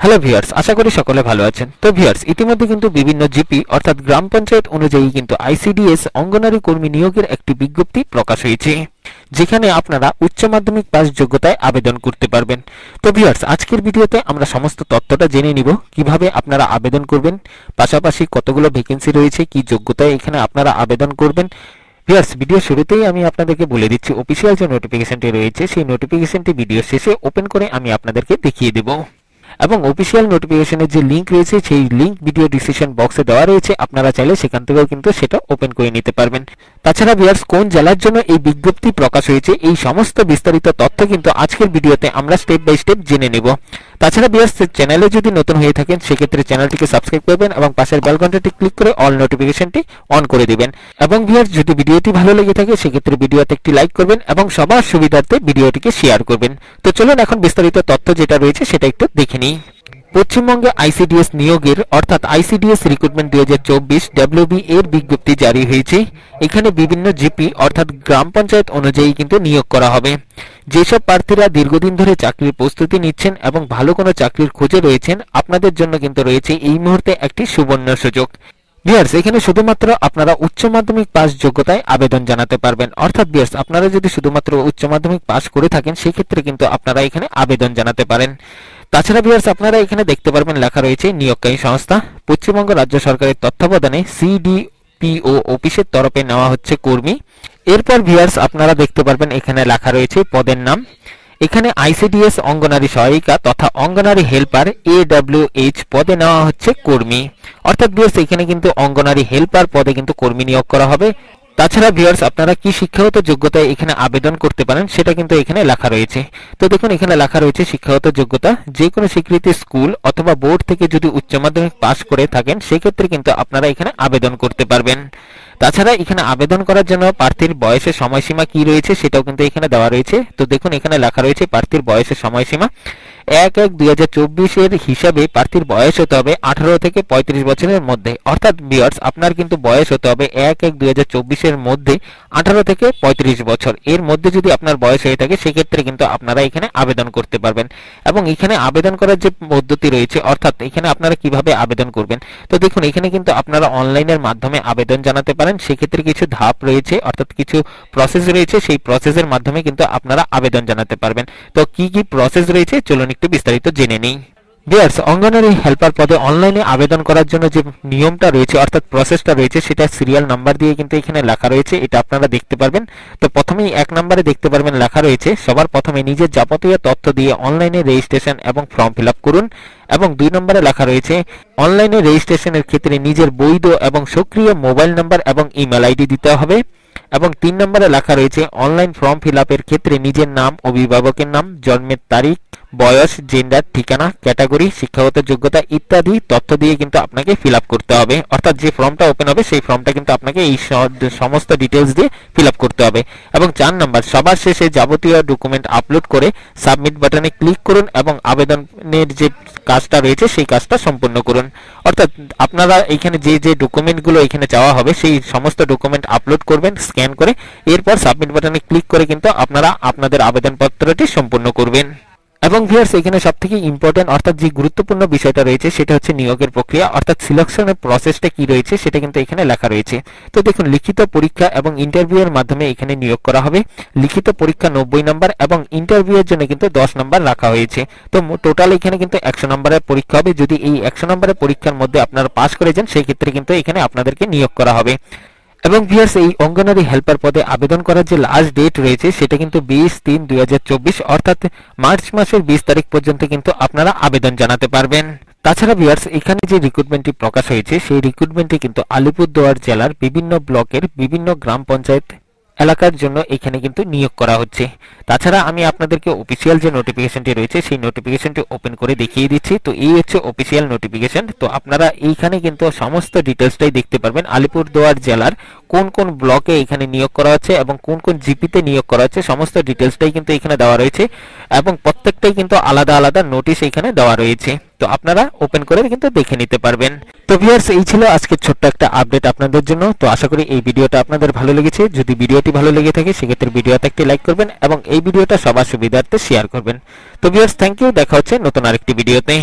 Hello viewers, আশা করি সকলে ভালো আছেন। তো ভিউয়ার্স, ইতিমধ্যে কিন্তু বিভিন্ন জিপি অর্থাৎ গ্রাম পঞ্চায়েত অনুযায়ী কিন্তু আইসিডিএস অঙ্গনারী কর্মী নিয়োগের একটি বিজ্ঞপ্তি প্রকাশ হয়েছে, যেখানে আপনারা উচ্চ মাধ্যমিক পাস যোগ্যতায় আবেদন করতে পারবেন। তো ভিউয়ার্স, আজকের ভিডিওতে আমরা সমস্ত তথ্যটা জেনে নিব, কিভাবে আপনারা আবেদন করবেন, পাশাপাশি কতগুলো ভ্যাকেন্সি রয়েছে, কি যোগ্যতায় এখানে আপনারা আবেদন করবেন। ভিউয়ার্স, ভিডিও শুরুতেই আমি আপনাদেরকে বলে দিচ্ছি অফিসিয়াল যে নোটিফিকেশনটি রয়েছে সেই নোটিফিকেশনটি ভিডিও শেষে ওপেন করে আমি আপনাদেরকে দেখিয়ে দেব। এবং অফিসিয়াল নোটিফিকেশনের যে লিংক রয়েছে সেই লিংক ভিডিও ডিসক্রিপশন বক্সে দেওয়া রয়েছে, আপনারা চাইলে সেখান থেকেও কিন্তু সেটা ওপেন করে নিতে পারবেন। তাছাড়া ভিউয়ার্স, কোন জেলার জন্য এই বিজ্ঞপ্তি প্রকাশ হয়েছে এই সমস্ত বিস্তারিত তথ্য কিন্তু আজকের ভিডিওতে আমরা স্টেপ বাই স্টেপ জেনে নেব। তাছাড়া ভিউয়ার্স, চ্যানেলে যদি নতুন হয়ে থাকেন সেক্ষেত্রে চ্যানেলটিকে সাবস্ক্রাইব করবেন এবং পাশের বেল ঘন্টাটি ক্লিক করে অল নোটিফিকেশনটি অন করে দিবেন। এবং ভিউয়ার্স, যদি ভিডিওটি ভালো লেগে থাকে সেক্ষেত্রে ভিডিওতে একটি লাইক করবেন এবং সবার সুবিধার্থে ভিডিওটিকে শেয়ার করবেন। তো চলুন এখন বিস্তারিত তথ্য যেটা রয়েছে সেটা একটু দেখে নিই। পশ্চিমবঙ্গে আইসিডিএস নিয়োগের অর্থাৎ আইসিডিএস রিক্রুটমেন্ট 2024 ডব্লিউবি এর বিজ্ঞপ্তি জারি হয়েছে। এখানে বিভিন্ন জিপি অর্থাৎ গ্রাম পঞ্চায়েত অনুযায়ী কিন্তু নিয়োগ করা হবে। যেসব প্রার্থীরা দীর্ঘদিন ধরে চাকরির প্রস্তুতি নিচ্ছেন এবং ভালো কোনো চাকরির খোঁজে রয়েছেন, আপনাদের জন্য কিন্তু রয়েছে এই মুহূর্তে একটি সুবর্ণ সুযোগ। ভিউয়ার্স, এখানে শুধুমাত্র আপনারা উচ্চ মাধ্যমিক পাস যোগ্যতায় আবেদন জানাতে পারবেন। অর্থাৎ ভিউয়ার্স, আপনারা যদি শুধুমাত্র উচ্চ মাধ্যমিক পাস করে থাকেন সেক্ষেত্রে কিন্তু আপনারা এখানে আবেদন জানাতে পারেন। তাছাড়া ভিউয়ার্স, আপনারা এখানে দেখতে পারবেন লেখা রয়েছে নিয়োগকারী সংস্থা পশ্চিমবঙ্গ রাজ্য সরকারের তত্ত্বাবধানে সিডিপিও অফিসের তরফে নেওয়া হচ্ছে কর্মী। এরপর ভিউয়ার্স, আপনারা দেখতে পারবেন এখানে লেখা রয়েছে পদের নাম। এখানে আইসিডিএস অঙ্গনারী সহায়িকা তথা অঙ্গনারী হেল্পার AWH পদে নেওয়া হচ্ছে কর্মী। অর্থাৎ ভিউয়ার্স, এখানে কিন্তু অঙ্গনারী হেল্পার পদে কিন্তু কর্মী নিয়োগ করা হবে। তাছাড়া ভিউয়ার্স, আপনারা কি শিক্ষাগত যোগ্যতায় এখানে আবেদন করতে পারেন সেটা কিন্তু এখানে লেখা রয়েছে। তো দেখুন, এখানে লেখা রয়েছে শিক্ষাগত যোগ্যতা যে কোনো স্বীকৃত স্কুল অথবা বোর্ড থেকে যদি উচ্চ মাধ্যমিক পাস করে থাকেন সেক্ষেত্রে কিন্তু আপনারা এখানে আবেদন করতে পারবেন। তাছাড়া এখানে আবেদন করার জন্য প্রার্থীর বয়সের সময়সীমা কি রয়েছে সেটাও কিন্তু এখানে দেওয়া রয়েছে। তো দেখুন, এখানে লেখা রয়েছে প্রার্থীর বয়সের সময়সীমা 1/1/2024 এর হিসাবে প্রার্থীর বয়স হতে হবে 18 থেকে 35 বছরের মধ্যে। অর্থাৎ ভিউয়ার্স, আপনার কিন্তু বয়স হতে হবে 1/1/2024 এর মধ্যে 18 থেকে 35 বছর এর মধ্যে যদি আপনার বয়স হয়ে থাকে সেক্ষেত্রে কিন্তু আপনারা এখানে আবেদন করতে পারবেন। এবং এখানে আবেদন করার যে পদ্ধতি রয়েছে অর্থাৎ এখানে আপনারা কিভাবে আবেদন করবেন, তো দেখুন এখানে কিন্তু আপনারা অনলাইনের মাধ্যমে আবেদন জানাতে পারেন। সেক্ষেত্রে কিছু ধাপ রয়েছে অর্থাৎ কিছু প্রসেস রয়েছে, সেই প্রসেসের মাধ্যমে কিন্তু আপনারা আবেদন জানাতে পারবেন। তো কি কি প্রসেস রয়েছে চলুন একটু বিস্তারিত জেনে নিই। ভিউয়ার্স, অঙ্গনারী হেল্পার পদে অনলাইনে আবেদন করার জন্য যে নিয়মটা রয়েছে অর্থাৎ প্রসেসটা রয়েছে সেটা সিরিয়াল নাম্বার দিয়ে কিন্তু এখানে লেখা রয়েছে, এটা আপনারা দেখতে পারবেন। তো প্রথমেই 1 নম্বরে দেখতে পারবেন লেখা রয়েছে সবার প্রথমে নিজের যাবতীয় তথ্য দিয়ে অনলাইনে রেজিস্ট্রেশন এবং ফর্ম ফিল আপ করুন। এবং 2 নম্বরে লেখা রয়েছে অনলাইনে রেজিস্ট্রেশনের ক্ষেত্রে নিজের বৈধ এবং সক্রিয় মোবাইল নাম্বার এবং ইমেল আইডি দিতে হবে। এবং 3 নম্বরে লেখা রয়েছে অনলাইন ফর্ম ফিল আপের ক্ষেত্রে নিজের নাম, অভিভাবকের নাম, জন্মের তারিখ, বয়স, জেন্ডার, ঠিকানা, ক্যাটাগরি, শিক্ষাগত যোগ্যতা ইত্যাদি তথ্য দিয়ে কিন্তু আপনাকে ফিল আপ করতে হবে। অর্থাৎ যে ফর্মটা ওপেন হবে সেই ফর্মটা কিন্তু আপনাকে এই সমস্ত ডিটেলস দিয়ে ফিল আপ করতে হবে। এবং 4 নম্বর, সবার শেষে যাবতীয় ডকুমেন্ট আপলোড করে সাবমিট বাটনে ক্লিক করুন এবং আবেদনের যে কাজটা রয়েছে সেই কাজটা সম্পূর্ণ করুন। অর্থাৎ আপনারা এখানে যে যে ডকুমেন্টগুলো এখানে চাওয়া হবে সেই সমস্ত ডকুমেন্ট আপলোড করবেন স্ক্যান করে, এরপর সাবমিট বাটনে ক্লিক করে কিন্তু আপনারা আপনাদের আবেদনপত্রটি সম্পূর্ণ করবেন। এবং ভিউয়ার্স, এখানে সবথেকে ইম্পর্টেন্ট অর্থাৎ যে গুরুত্বপূর্ণ বিষয়টা রয়েছে সেটা হচ্ছে নিয়োগের প্রক্রিয়া অর্থাৎ সিলেকশনের প্রসেসটা কি রয়েছে সেটা কিন্তু এখানে লেখা রয়েছে। তো দেখুন, লিখিত পরীক্ষা এবং ইন্টারভিউ এর মাধ্যমে এখানে নিয়োগ করা হবে। লিখিত পরীক্ষা 90 নম্বর এবং ইন্টারভিউ এর জন্য কিন্তু 10 নম্বর রাখা হয়েছে। তো টোটাল এখানে কিন্তু 100 নম্বরের পরীক্ষা হবে। যদি এই 100 নম্বরের পরীক্ষার মধ্যে আপনারা পাস করে যান সেই ক্ষেত্রে কিন্তু এখানে আপনাদেরকে নিয়োগ করা হবে। এবং ভিউয়ার্স, এই অঙ্গনারী হেল্পার পদে আবেদন করার যে লাস্ট ডেট রয়েছে সেটা কিন্তু 20/3/2024 অর্থাৎ মার্চ মাসের 20 তারিখ পর্যন্ত কিন্তু আপনারা আবেদন জানাতে পারবেন। তাছাড়া ভিউয়ার্স, এখানে যে রিক্রুটমেন্টটি প্রকাশ হয়েছে সেই রিক্রুটমেন্টটি কিন্তু আলিপুরদুয়ার জেলার বিভিন্ন ব্লকের বিভিন্ন গ্রাম পঞ্চায়েত এলাকার জন্য এখানে কিন্তু নিয়োগ করা হচ্ছে। তাছাড়া আমি আপনাদেরকে অফিসিয়াল যে নোটিফিকেশনটি রয়েছে সেই নোটিফিকেশনটি ওপেন করে দেখিয়ে দিচ্ছি। তো এই হচ্ছে অফিসিয়াল নোটিফিকেশন। তো আপনারা এইখানে কিন্তু সমস্ত ডিটেলসটাই দেখতে পারবেন, আলিপুরদুয়ার জেলার কোন কোন ব্লকে এখানে নিয়োগ করা হচ্ছে এবং কোন কোন জিপিতে নিয়োগ করা হচ্ছে সমস্ত ডিটেলসটাই কিন্তু এখানে দেওয়া রয়েছে এবং প্রত্যেকটাই কিন্তু আলাদা আলাদা নোটিশ এখানে দেওয়া রয়েছে। তো আপনারা ওপেন করে কিন্তু দেখে নিতে পারবেন। তো ভিউয়ার্স, এই ছিল আজকের ছোট্ট একটা আপডেট আপনাদের জন্য। তো আশা করি এই ভিডিওটা আপনাদের ভালো লেগেছে। যদি ভিডিওটি ভালো লেগে থাকে সেক্ষেত্রে ভিডিওতে একটি লাইক করবেন এবং এই ভিডিওটা সবার সুবিধার্থে শেয়ার করবেন। তো ভিউয়ার্স, থ্যাংক ইউ, দেখা হচ্ছে নতুন আরেকটি ভিডিওতে।